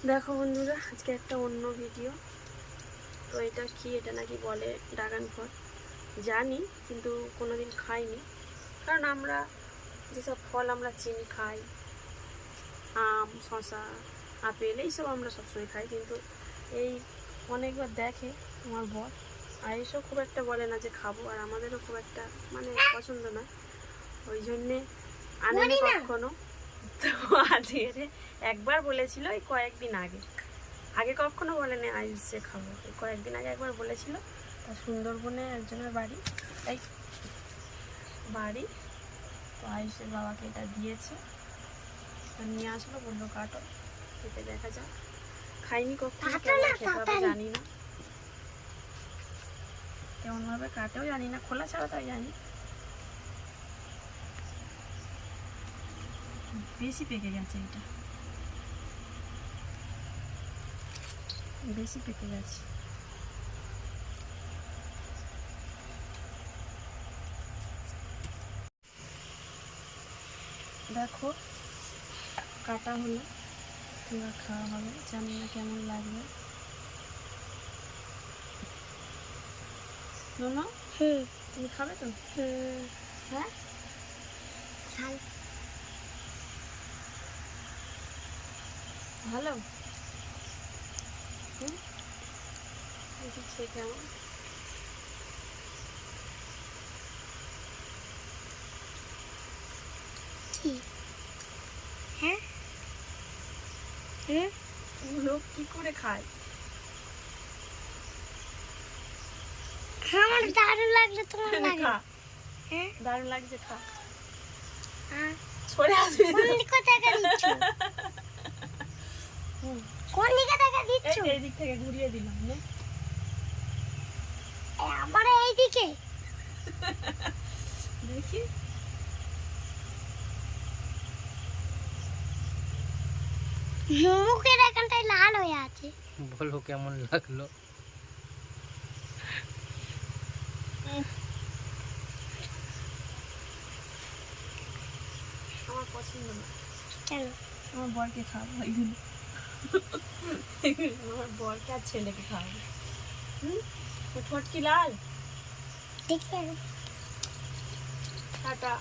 দেখো বন্ধুরা, আজকে একটা অন্য ভিডিও। তো এটা কি, এটা নাকি বলে ড্রাগন ফল। জানি, কিন্তু কোনোদিন খাইনি। কারণ আমরা যেসব ফল আমরা চিনি খাই, আম, শশা, আপেল, এইসব আমরা সবসময় খাই। কিন্তু এই অনেকবার দেখে আমার বর, আর এইসব খুব একটা বলে না যে খাবো, আর আমাদেরও খুব একটা মানে পছন্দ না, ওই জন্যে আনেনি কখনো। তো আজকে একবার বলেছিল, এই কয়েকদিন আগে আগে কখনো বলেনি আইস যে খাবো, এই কয়েকদিন আগে একবার বলেছিল। তা সুন্দরবনে একজনের বাড়ি, এই বাড়ি, তো আয়ুষের বাবাকে এটা দিয়েছে, নিয়ে আসলো, বললো কাটো, খেতে দেখা যাক। খাইনি কখনো, কেমন খেতে হবে জানি না, কেমনভাবে কাটেও জানি না, খোলা ছাড়া তাই জানি। বেশি পেকে গেছে, এটা বেশি পেকে গেছে। দেখো কাটা হলো, তোমরা খাওয়া হবে, জানি না কেমন লাগবে। নোনো, তুমি খাবে তো? হ্যাঁ, ভালো। দেখি খেয়ে কেমন। লোক কি করে খায়? আমার দারুণ লাগলো, তোমার লাগে? হ্যাঁ, দারুণ লাগছে, খা। ছড়ে আসবে। কোন দিক থেকে দিচ্ছ? কোন দিকে থেকে দিচ্ছ? এই দিক থেকে ঘুরিয়ে দিলাম নে। আবার এই দিকে দেখি। মুখের এখানটায় লাল হয়ে আছে। বলো কেমন লাগলো? আমার পছন্দ না। কেন? আমার বরকে খাওয়াবো এইগুলো। আমার বরকে আর ছেলেকে খাওয়াবো। ঠোঁট কি লাল? দেখি টাটা।